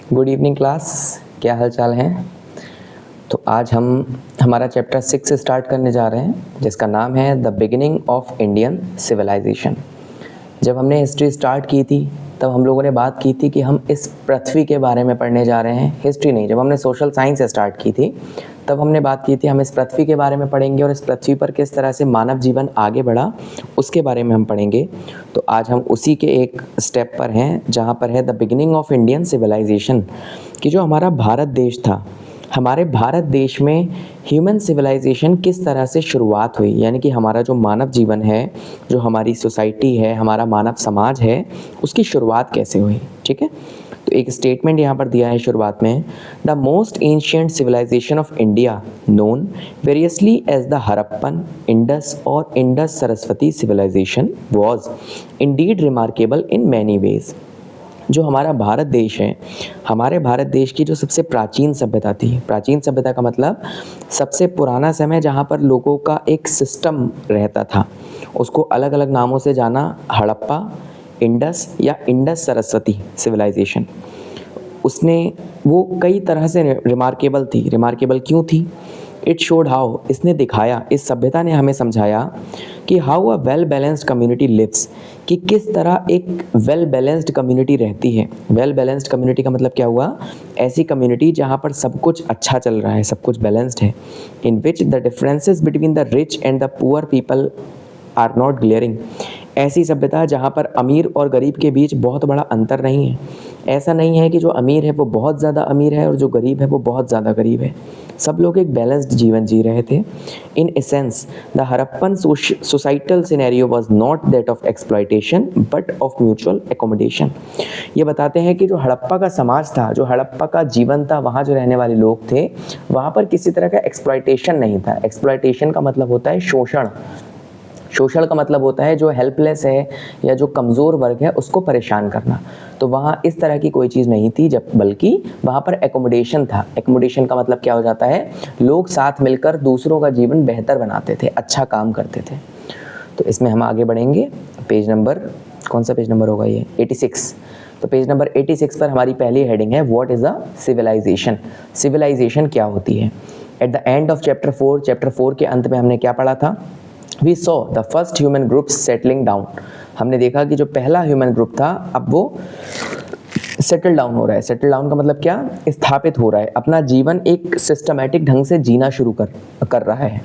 Good evening class, क्या हाल चाल है। तो आज हम हमारा चैप्टर 6 स्टार्ट करने जा रहे हैं जिसका नाम है the beginning of Indian civilization. जब हमने हिस्ट्री स्टार्ट की थी तब हम लोगों ने बात की थी कि हम इस पृथ्वी के बारे में पढ़ने जा रहे हैं, हिस्ट्री नहीं। जब हमने सोशल साइंस स्टार्ट की थी तब हमने बात की थी हम इस पृथ्वी के बारे में पढ़ेंगे और इस पृथ्वी पर किस तरह से मानव जीवन आगे बढ़ा उसके बारे में हम पढ़ेंगे। तो आज हम उसी के एक स्टेप पर हैं जहाँ पर है the beginning of Indian civilization, कि जो हमारा भारत देश था, हमारे भारत देश में ह्यूमन सिविलाइजेशन किस तरह से शुरुआत हुई, यानी कि हमारा जो मानव जीवन है, जो हमारी सोसाइटी है, हमारा मानव समाज है, उसकी शुरुआत कैसे हुई। ठीक है, तो एक स्टेटमेंट यहाँ पर दिया है शुरुआत में, the most ancient civilisation of India known variously as the Harappan, Indus और Indus Saraswati civilisation was indeed remarkable in many ways. जो हमारा भारत देश है, हमारे भारत देश की जो सबसे प्राचीन सभ्यता थी, प्राचीन सभ्यता का मतलब सबसे पुराना समय जहाँ पर लोगों का एक सिस्टम रहता था, उसको अलग अलग नामों से जाना, हड़प्पा, इंडस या इंडस सरस्वती सिविलाइजेशन। उसने वो कई तरह से रिमार्केबल थी। रिमार्केबल क्यों थी? इट शोड हाउ, इसने दिखाया, इस सभ्यता ने हमें समझाया कि how a well balanced community lives, कि किस तरह एक वेल बैलेंस्ड कम्युनिटी रहती है। वेल बैलेंस्ड कम्युनिटी का मतलब क्या हुआ? ऐसी कम्युनिटी जहाँ पर सब कुछ अच्छा चल रहा है, सब कुछ बैलेंस्ड है। In which the differences between the rich and the poor people are not glaring. ऐसी सभ्यता जहाँ पर अमीर और गरीब के बीच बहुत बड़ा अंतर नहीं है। ऐसा नहीं है कि जो अमीर है वो बहुत ज़्यादा अमीर है और जो गरीब है वो बहुत ज़्यादा गरीब है। सब लोग एक बैलेंस्ड जीवन जी रहे थे। In essence the Harappan societal scenario was not that of exploitation but of mutual accommodation. ये बताते हैं कि जो हड़प्पा का समाज था, जो हड़प्पा का जीवन था, वहाँ जो रहने वाले लोग थे, वहाँ पर किसी तरह का एक्सप्लॉयटेशन नहीं था। एक्सप्लॉयटेशन का मतलब होता है शोषण। शोषण का मतलब होता है जो हेल्पलेस है या जो कमज़ोर वर्ग है उसको परेशान करना। तो वहाँ इस तरह की कोई चीज़ नहीं थी, जब बल्कि वहाँ पर एकोमोडेशन था। एकोमोडेशन का मतलब क्या हो जाता है? लोग साथ मिलकर दूसरों का जीवन बेहतर बनाते थे, अच्छा काम करते थे। तो इसमें हम आगे बढ़ेंगे। पेज नंबर, कौन सा पेज नंबर होगा ये? 86। तो पेज नंबर 86 पर हमारी पहली हेडिंग है what is a civilization. Civilization क्या होती है? At the end of chapter 4, chapter 4 के अंत में हमने क्या पढ़ा था? We saw the first human groups settling down। हमने देखा कि जो पहला ह्यूमन ग्रुप था अब वो सेटल डाउन हो रहा है। सेटल डाउन का मतलब क्या? स्थापित हो रहा है, अपना जीवन एक सिस्टमैटिक ढंग से जीना शुरू कर रहा है।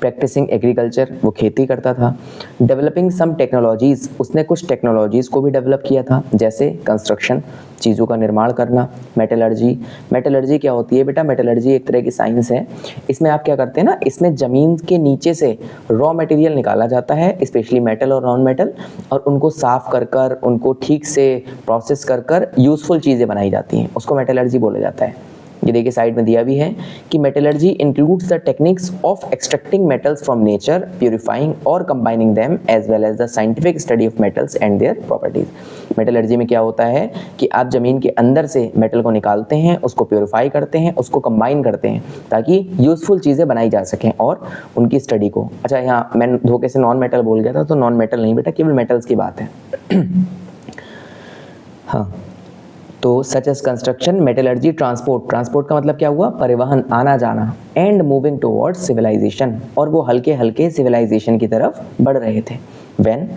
प्रैक्टिसिंग एग्रीकल्चर, वो खेती करता था। डेवलपिंग सम टेक्नोलॉजीज़, उसने कुछ टेक्नोलॉजीज़ को भी डेवलप किया था, जैसे कंस्ट्रक्शन, चीज़ों का निर्माण करना। मेटलर्जी, मेटलर्जी क्या होती है बेटा? मेटलर्जी एक तरह की साइंस है। इसमें आप क्या करते हैं ना, इसमें ज़मीन के नीचे से रॉ मटेरियल निकाला जाता है, स्पेशली मेटल और नॉन मेटल, और उनको साफ कर कर, उनको ठीक से प्रोसेस कर कर यूज़फुल चीज़ें बनाई जाती हैं, उसको मेटलर्जी बोला जाता है। ये देखिए साइड में दिया भी है कि metallurgy includes the techniques of extracting metals from nature, purifying और combining them as well as the scientific study of metals and their properties. Metallurgy में क्या होता है कि आप जमीन के अंदर से मेटल को निकालते हैं, उसको प्योरीफाई करते हैं, उसको कंबाइन करते हैं ताकि यूजफुल चीज़ें बनाई जा सकें और उनकी स्टडी को। अच्छा, यहाँ मैं धोखे से नॉन मेटल बोल गया था, तो नॉन मेटल नहीं बेटा, केवल मेटल्स की बात है। हाँ, तो such as construction, metallurgy, transport, transport का मतलब क्या हुआ? परिवहन, आना जाना। एंड मूविंग टुवर्ड्स सिविलाइजेशन, और वो हल्के हल्के सिविलाइजेशन की तरफ बढ़ रहे थे। When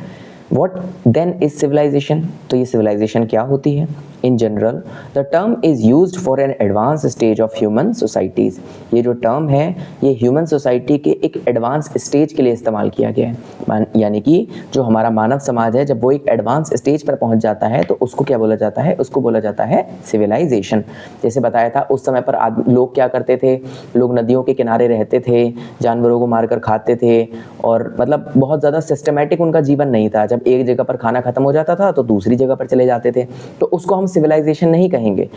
what then is civilization, तो ये सिविलाइजेशन क्या होती है? In general the term is used for an advanced stage of human societies. ये जो टर्म है ये ह्यूमन सोसाइटी के एक एडवांस स्टेज के लिए इस्तेमाल किया गया है। यानी कि जो हमारा मानव समाज है, जब वो एक एडवांस स्टेज पर पहुंच जाता है तो उसको क्या बोला जाता है? उसको बोला जाता है सिविलाइजेशन। जैसे बताया था उस समय पर लोग क्या करते थे? लोग नदियों के किनारे रहते थे, जानवरों को मारकर खाते थे, और मतलब बहुत ज़्यादा सिस्टमेटिक उनका जीवन नहीं था। जब एक जगह पर खाना खत्म हो जाता था तो दूसरी जगह पर चले जाते थे, तो उसको हम सिविलाइजेशन नहीं कहेंगे।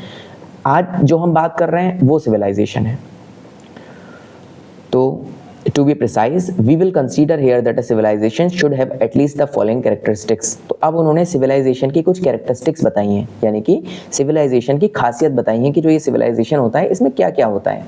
आज जो हम बात कर रहे हैं वो सिविलाइजेशन है। तो To be precise, we will consider here that a civilization should have at least the following characteristics. तो अब उन्होंने सिविलाइजेशन की कुछ कैरेक्टरिस्टिक्स बताई हैं, यानी कि सिविलाइजेशन की खासियत बताई है कि जो ये सिविलाइजेशन होता है इसमें क्या क्या होता है.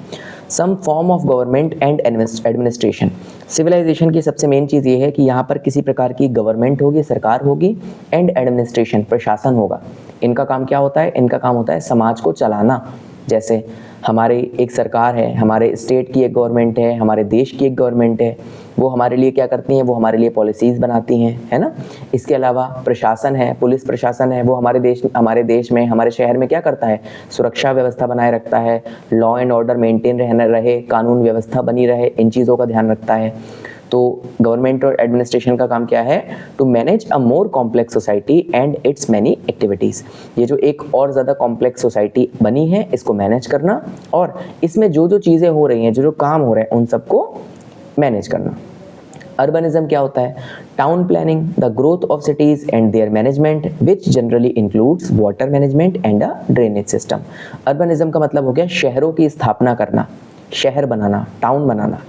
Some form of government and administration. Civilization की सबसे मेन चीज़ ये है कि यहाँ पर किसी प्रकार की गवर्नमेंट होगी, सरकार होगी, एंड एडमिनिस्ट्रेशन, प्रशासन होगा. इनका काम क्या होता है? इनका काम होता है समाज को चलाना. जैसे हमारे एक सरकार है, हमारे स्टेट की एक गवर्नमेंट है, हमारे देश की एक गवर्नमेंट है, वो हमारे लिए क्या करती हैं? वो हमारे लिए पॉलिसीज़ बनाती हैं, है ना. इसके अलावा प्रशासन है, पुलिस प्रशासन है, वो हमारे देश में, हमारे शहर में क्या करता है? सुरक्षा व्यवस्था बनाए रखता है, लॉ एंड ऑर्डर मेंटेन रहे, कानून व्यवस्था बनी रहे, इन चीज़ों का ध्यान रखता है. तो गवर्नमेंट और एडमिनिस्ट्रेशन का काम क्या है? To manage a more complex society and its many activities. ये जो एक और ज़्यादा कॉम्प्लेक्स सोसाइटी बनी है इसको मैनेज करना, और इसमें जो जो चीज़ें हो रही हैं, जो जो काम हो रहे हैं, उन सबको मैनेज करना. अर्बनिज्म क्या होता है? Town planning, the growth of cities and there management which generally includes water management and a drainage system. Urbanism का मतलब हो गया शहरों की स्थापना करना, शहर बनाना, टाउन बनाना.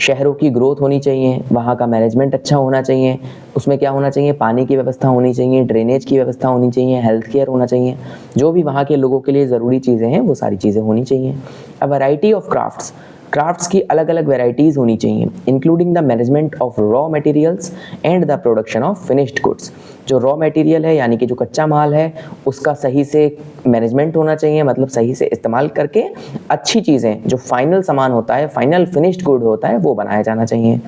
शहरों की ग्रोथ होनी चाहिए, वहाँ का मैनेजमेंट अच्छा होना चाहिए, उसमें क्या होना चाहिए? पानी की व्यवस्था होनी चाहिए, ड्रेनेज की व्यवस्था होनी चाहिए, हेल्थ केयर होना चाहिए, जो भी वहाँ के लोगों के लिए ज़रूरी चीज़ें हैं वो सारी चीज़ें होनी चाहिए. अ वैरायटी ऑफ क्राफ्ट्स की अलग अलग वेराइटीज़ होनी चाहिए, including the management of raw materials and the production of finished goods. जो रॉ मटेरियल है यानी कि जो कच्चा माल है उसका सही से मैनेजमेंट होना चाहिए, मतलब सही से इस्तेमाल करके अच्छी चीज़ें, जो फाइनल सामान होता है, फाइनल फिनिश्ड गुड होता है, वो बनाया जाना चाहिए.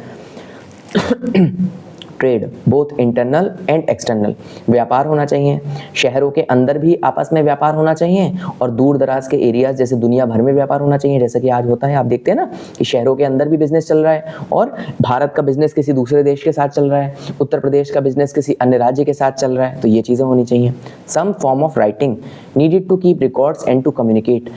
Trade, both internal and external, व्यापार होना चाहिए. शहरों के अंदर भी आपस में व्यापार होना चाहिए, और दूर दराज के एरियाज जैसे दुनिया भर में व्यापार होना चाहिए, जैसा कि आज होता है. आप देखते हैं ना कि शहरों के अंदर भी बिजनेस चल रहा है, और भारत का बिजनेस किसी दूसरे देश के साथ चल रहा है, उत्तर प्रदेश का बिजनेस किसी अन्य राज्य के साथ चल रहा है. तो ये चीज़ें होनी चाहिए. Some form of writing needed to keep records and to communicate.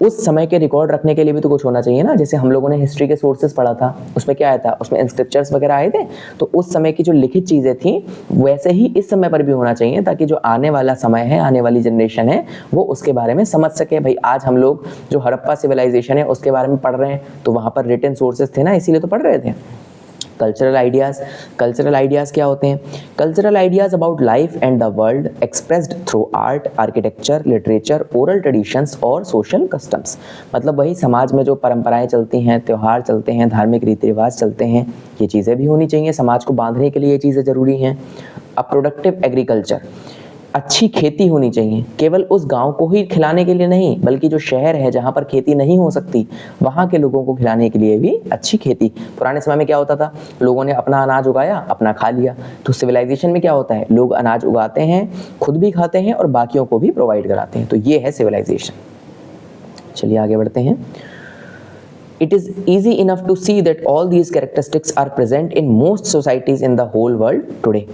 उस समय के रिकॉर्ड रखने के लिए भी तो कुछ होना चाहिए ना. जैसे हम लोगों ने हिस्ट्री के सोर्सेज पढ़ा था, उसमें क्या आया था? उसमें इंस्क्रिप्चर्स वगैरह आए थे. तो उस समय की जो लिखित चीज़ें थी वैसे ही इस समय पर भी होना चाहिए, ताकि जो आने वाला समय है, आने वाली जनरेशन है, वो उसके बारे में समझ सके. भाई आज हम लोग जो हड़प्पा सिविलाइजेशन है उसके बारे में पढ़ रहे हैं, तो वहाँ पर रिटन सोर्सेज थे ना, इसीलिए तो पढ़ रहे थे. कल्चरल आइडियाज़ क्या होते हैं? Cultural ideas about life and the world expressed through art, architecture, literature, oral traditions और सोशल कस्टम्स. मतलब वही समाज में जो परंपराएं चलती हैं, त्यौहार चलते हैं, धार्मिक रीति रिवाज चलते हैं, ये चीज़ें भी होनी चाहिए. समाज को बांधने के लिए ये चीज़ें ज़रूरी हैं. अ प्रोडक्टिव एग्रीकल्चर, अच्छी खेती होनी चाहिए, केवल उस गांव को ही खिलाने के लिए नहीं, बल्कि जो शहर है जहां पर खेती नहीं हो सकती वहां के लोगों को खिलाने के लिए भी अच्छी खेती. पुराने समय में क्या होता था? लोगों ने अपना अनाज उगाया, अपना खा लिया. तो सिविलाइजेशन में क्या होता है? लोग अनाज उगाते हैं, खुद भी खाते हैं और बाकियों को भी प्रोवाइड कराते हैं. तो ये है सिविलाइजेशन. चलिए आगे बढ़ते हैं. It is easy enough to see that all these characteristics are present in most societies in the whole world today.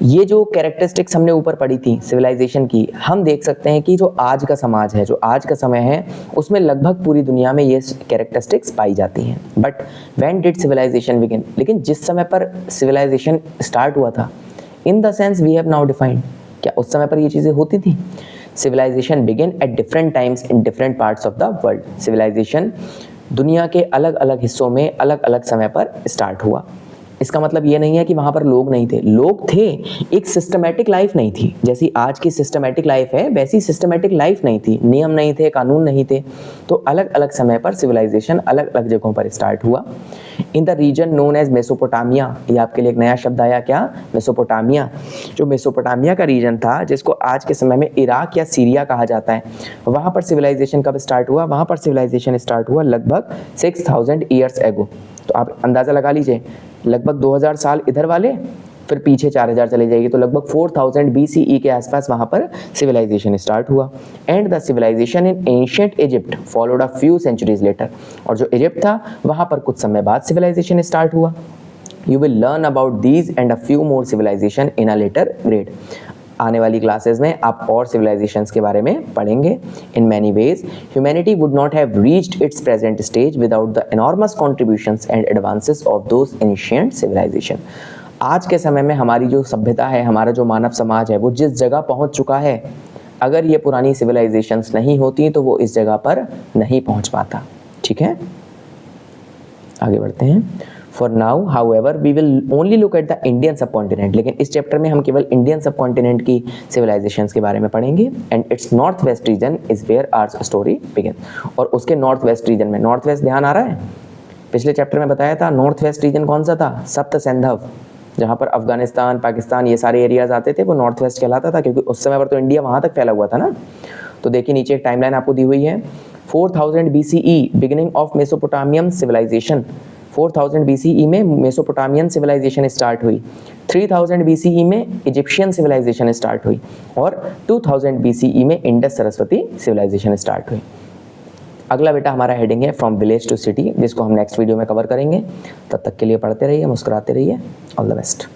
ये जो कैरेक्टरिस्टिक्स हमने ऊपर पढ़ी थी सिविलाइजेशन की, हम देख सकते हैं कि जो आज का समाज है, जो आज का समय है, उसमें लगभग पूरी दुनिया में ये कैरेक्टरिस्टिक्स पाई जाती हैं. But when did civilization begin? लेकिन जिस समय पर सिविलाइजेशन स्टार्ट हुआ था, in the sense we have now defined, क्या उस समय पर ये चीज़ें होती थी? Civilization begin at different times in different parts of the world. Civilization दुनिया के अलग अलग हिस्सों में अलग अलग समय पर स्टार्ट हुआ. इसका मतलब ये नहीं है कि वहाँ पर लोग नहीं थे, लोग थे, एक सिस्टमैटिक लाइफ नहीं थी. जैसी आज की सिस्टमैटिक लाइफ है वैसी सिस्टमैटिक लाइफ नहीं थी, नियम नहीं थे, कानून नहीं थे. तो अलग अलग समय पर सिविलाइजेशन अलग अलग जगहों पर स्टार्ट हुआ. In the region known as Mesopotamia, ये आपके लिए एक नया शब्द आया क्या? मेसोपोटामिया. जो मेसोपोटामिया का रीजन था, जिसको आज के समय में इराक या सीरिया कहा जाता है, वहाँ पर सिविलाइजेशन कब स्टार्ट हुआ? वहाँ पर सिविलाइजेशन स्टार्ट हुआ लगभग 6000 ईयर्स एगो. तो आप अंदाज़ा लगा लीजिए, लगभग 2000 साल इधर वाले, फिर पीछे 4000 चले जाएगी, तो लगभग 4000 BCE के आसपास वहाँ पर सिविलाइजेशन स्टार्ट हुआ. And the civilization in ancient Egypt followed a few centuries later. और जो इजिप्ट था वहाँ पर कुछ समय बाद सिविलाइजेशन स्टार्ट हुआ. You will learn about these and a few more civilization in a later grade. आने वाली क्लासेस में आप और सिविलाइजेशंस के बारे में पढ़ेंगे. In many ways humanity would not have reached its present stage without the enormous contributions and advances of those ancient civilization. आज के समय में हमारी जो सभ्यता है, हमारा जो मानव समाज है, वो जिस जगह पहुंच चुका है, अगर ये पुरानी सिविलाइजेशंस नहीं होती तो वो इस जगह पर नहीं पहुंच पाता. ठीक है, आगे बढ़ते हैं। For now however we will only look at the Indian subcontinent, लेकिन इस चैप्टर में हम केवल इंडियन सब कॉन्टिनेंट की सिविलाइजेशंस के बारे में पढ़ेंगे। And its north west region is where our story begin, और उसके नॉर्थ वेस्ट रीजन में, नॉर्थ वेस्ट ध्यान आ रहा है, पिछले चैप्टर में बताया था नॉर्थ वेस्ट रीजन कौन सा था, सप्त सिंधव, जहाँ पर अफगानिस्तान, पाकिस्तान ये सारे एरियाज आते थे, वो नॉर्थ वेस्ट कहलाता था, क्योंकि उस समय पर तो इंडिया वहाँ तक फैला हुआ था ना। तो देखिए नीचे एक टाइमलाइन आपको दी हुई है, 4000 BCE beginning of Mesopotamian civilization, 4000 BCE में मेसोपोटामियन सिविलाइजेशन स्टार्ट हुई, 3000 BCE में इजिप्शियन सिविलाइजेशन स्टार्ट हुई, और 2000 BCE में इंडस सरस्वती सिविलाइजेशन स्टार्ट हुई। अगला बेटा हमारा हेडिंग है फ्रॉम विलेज टू सिटी, जिसको हम नेक्स्ट वीडियो में कवर करेंगे। तब तक के लिए पढ़ते रहिए, मुस्कुराते रहिए। All the best.